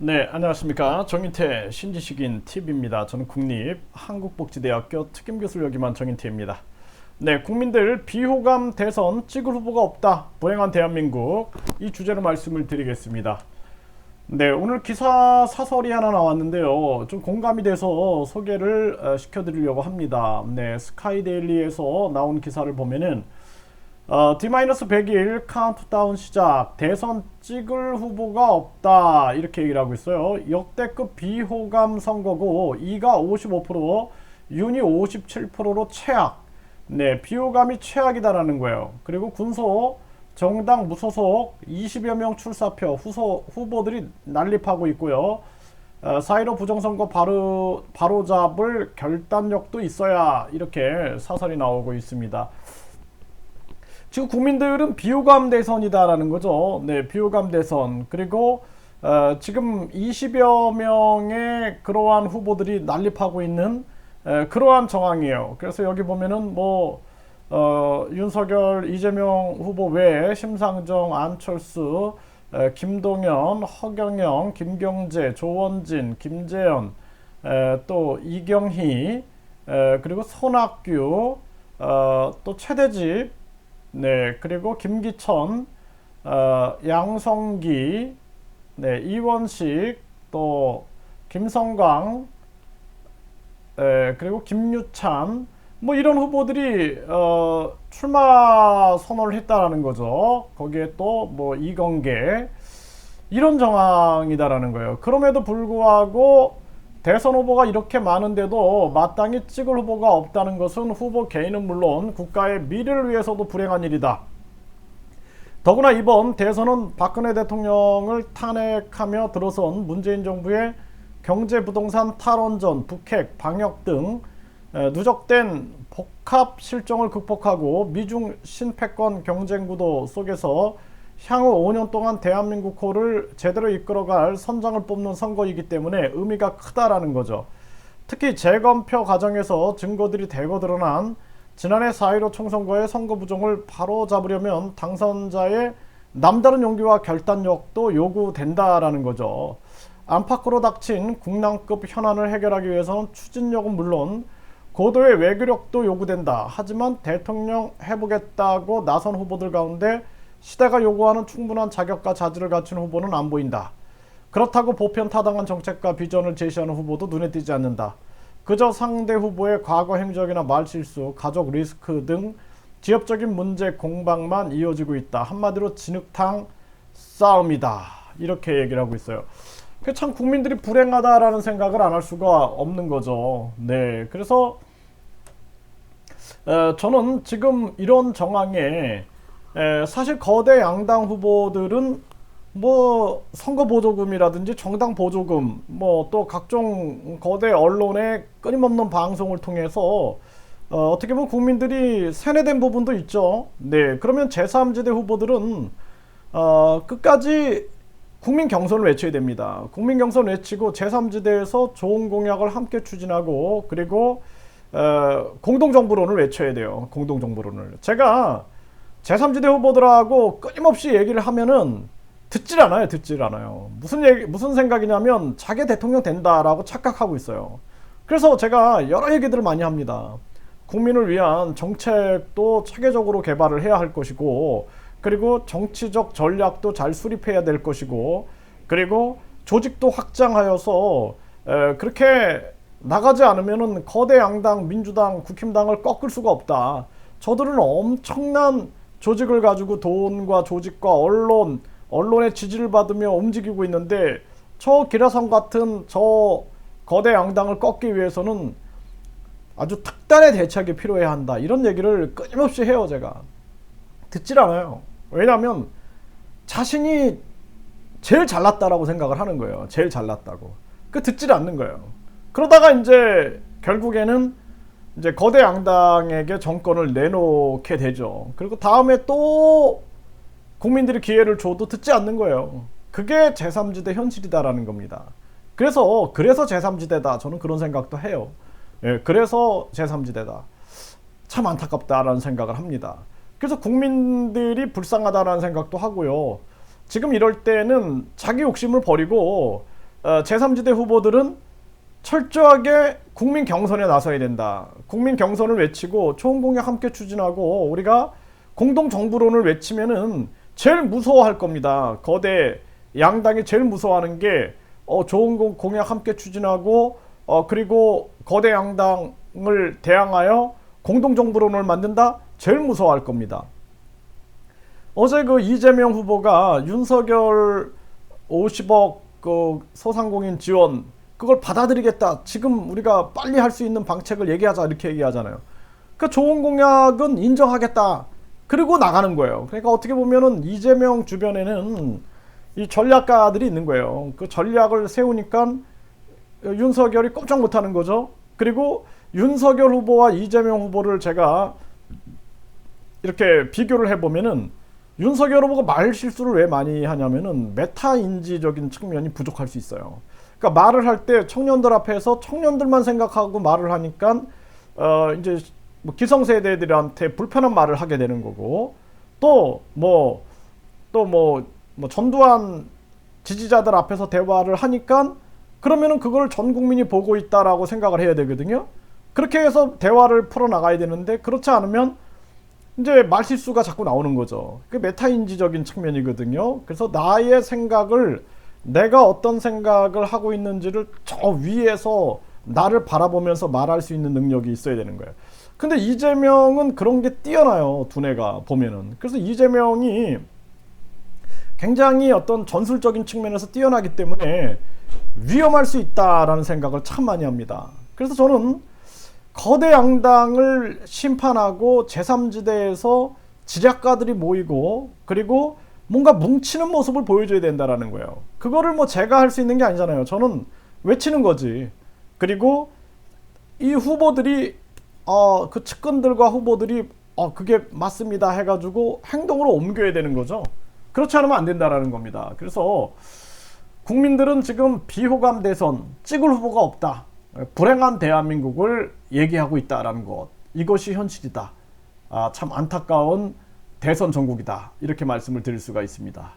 네, 안녕하십니까. 정인태 신지식인 TV입니다. 저는 국립한국복지대학교 특임교수를 역임한 정인태입니다. 네, 국민들 비호감 대선 찍을 후보가 없다. 불행한 대한민국, 이 주제로 말씀을 드리겠습니다. 네, 오늘 기사 사설이 하나 나왔는데요. 좀 공감이 돼서 소개를 시켜드리려고 합니다. 네, 스카이데일리에서 나온 기사를 보면은 D-100일 카운트다운 시작, 대선 찍을 후보가 없다, 이렇게 얘기를 하고 있어요. 역대급 비호감 선거고 이가 55%, 윤이 57%로 최악. 네, 비호감이 최악이다라는 거예요. 그리고 군소, 정당 무소속 20여 명 출사표 후보들이 난립하고 있고요. 4.15 부정선거 바로잡을 결단력도 있어야, 이렇게 사설이 나오고 있습니다. 지금 국민들은 비호감 대선이다라는 거죠. 네, 비호감 대선. 그리고 지금 20여 명의 그러한 후보들이 난립하고 있는 그러한 정황이에요. 그래서 여기 보면은 윤석열, 이재명 후보 외에 심상정, 안철수, 김동연, 허경영, 김경재, 조원진, 김재현, 또 이경희, 그리고 손학규, 또 최대집, 네, 그리고 김기천, 양성기, 네, 이원식, 또 김성광, 그리고 김유찬, 이런 후보들이 출마 선언을 했다라는 거죠. 거기에 또 이건계, 이런 정황이다라는 거예요. 그럼에도 불구하고 대선 후보가 이렇게 많은데도 마땅히 찍을 후보가 없다는 것은 후보 개인은 물론 국가의 미래를 위해서도 불행한 일이다. 더구나 이번 대선은 박근혜 대통령을 탄핵하며 들어선 문재인 정부의 경제 부동산 탈원전, 북핵, 방역 등 누적된 복합 실정을 극복하고 미중 신패권 경쟁 구도 속에서 향후 5년 동안 대한민국호를 제대로 이끌어갈 선장을 뽑는 선거이기 때문에 의미가 크다라는 거죠. 특히 재검표 과정에서 증거들이 대거 드러난 지난해 4.15 총선거의 선거 부정을 바로잡으려면 당선자의 남다른 용기와 결단력도 요구된다라는 거죠. 안팎으로 닥친 국난급 현안을 해결하기 위해서는 추진력은 물론 고도의 외교력도 요구된다. 하지만 대통령 해보겠다고 나선 후보들 가운데 시대가 요구하는 충분한 자격과 자질을 갖춘 후보는 안 보인다. 그렇다고 보편 타당한 정책과 비전을 제시하는 후보도 눈에 띄지 않는다. 그저 상대 후보의 과거 행적이나 말실수, 가족 리스크 등 지역적인 문제 공방만 이어지고 있다. 한마디로 진흙탕 싸움이다. 이렇게 얘기를 하고 있어요. 참 국민들이 불행하다라는 생각을 안 할 수가 없는 거죠. 네, 그래서 저는 지금 이런 정황에 사실 거대 양당 후보들은 선거 보조금이라든지 정당 보조금, 또 각종 거대 언론의 끊임없는 방송을 통해서 어떻게 보면 국민들이 세뇌된 부분도 있죠. 네, 그러면 제3지대 후보들은 끝까지 국민 경선을 외쳐야 됩니다. 국민 경선 외치고 제3지대에서 좋은 공약을 함께 추진하고, 그리고 공동정부론을 외쳐야 돼요. 공동정부론을. 제가 제3지대 후보들하고 끊임없이 얘기를 하면은 듣질 않아요. 무슨 생각이냐면 자기 대통령 된다라고 착각하고 있어요. 그래서 제가 여러 얘기들을 많이 합니다. 국민을 위한 정책도 체계적으로 개발을 해야 할 것이고, 그리고 정치적 전략도 잘 수립해야 될 것이고, 그리고 조직도 확장하여서 그렇게 나가지 않으면은 거대 양당, 민주당, 국힘당을 꺾을 수가 없다. 저들은 엄청난 조직을 가지고 돈과 조직과 언론의 지지를 받으며 움직이고 있는데, 저 기라성 같은 저 거대 양당을 꺾기 위해서는 아주 특단의 대책이 필요해야 한다. 이런 얘기를 끊임없이 해요. 제가 듣질 않아요. 왜냐하면 자신이 제일 잘났다라고 생각을 하는 거예요. 제일 잘났다고. 듣질 않는 거예요. 그러다가 이제 결국에는 이제 거대 양당에게 정권을 내놓게 되죠. 그리고 다음에 또 국민들이 기회를 줘도 듣지 않는 거예요. 그게 제3지대 현실이다라는 겁니다. 그래서 제3지대다. 저는 그런 생각도 해요. 예, 그래서 제3지대다. 참 안타깝다라는 생각을 합니다. 그래서 국민들이 불쌍하다라는 생각도 하고요. 지금 이럴 때는 자기 욕심을 버리고 제3지대 후보들은 철저하게 국민 경선에 나서야 된다. 국민 경선을 외치고 좋은 공약 함께 추진하고 우리가 공동 정부론을 외치면은 제일 무서워할 겁니다. 거대 양당이 제일 무서워하는 게 좋은 공약 함께 추진하고 그리고 거대 양당을 대항하여 공동 정부론을 만든다. 제일 무서워할 겁니다. 어제 그 이재명 후보가 윤석열 50억 그 소상공인 지원 그걸 받아들이겠다. 지금 우리가 빨리 할 수 있는 방책을 얘기하자 이렇게 얘기하잖아요. 그 좋은 공약은 인정하겠다. 그리고 나가는 거예요. 그러니까 어떻게 보면은 이재명 주변에는 이 전략가들이 있는 거예요. 그 전략을 세우니까 윤석열이 꼼짝 못하는 거죠. 그리고 윤석열 후보와 이재명 후보를 제가 이렇게 비교를 해보면은 윤석열 후보가 말 실수를 왜 많이 하냐면은 메타인지적인 측면이 부족할 수 있어요. 그러니까 말을 할 때 청년들 앞에서 청년들만 생각하고 말을 하니까 이제 뭐 기성세대들한테 불편한 말을 하게 되는 거고 또 전두환 지지자들 앞에서 대화를 하니까 그러면은 그걸 전 국민이 보고 있다라고 생각을 해야 되거든요. 그렇게 해서 대화를 풀어나가야 되는데 그렇지 않으면 이제 말실수가 자꾸 나오는 거죠. 그게 메타인지적인 측면이거든요. 그래서 나의 생각을 내가 어떤 생각을 하고 있는지를 저 위에서 나를 바라보면서 말할 수 있는 능력이 있어야 되는 거예요. 근데 이재명은 그런 게 뛰어나요. 두뇌가 보면은. 그래서 이재명이 굉장히 어떤 전술적인 측면에서 뛰어나기 때문에 위험할 수 있다라는 생각을 참 많이 합니다. 그래서 저는 거대 양당을 심판하고 제3지대에서 지략가들이 모이고 그리고 뭔가 뭉치는 모습을 보여줘야 된다라는 거예요. 그거를 뭐 제가 할 수 있는 게 아니잖아요. 저는 외치는 거지. 그리고 이 후보들이 그 측근들과 후보들이 그게 맞습니다 해가지고 행동으로 옮겨야 되는 거죠. 그렇지 않으면 안 된다라는 겁니다. 그래서 국민들은 지금 비호감 대선 찍을 후보가 없다. 불행한 대한민국을 얘기하고 있다라는 것. 이것이 현실이다. 참 안타까운 대선 전국이다. 이렇게 말씀을 드릴 수가 있습니다.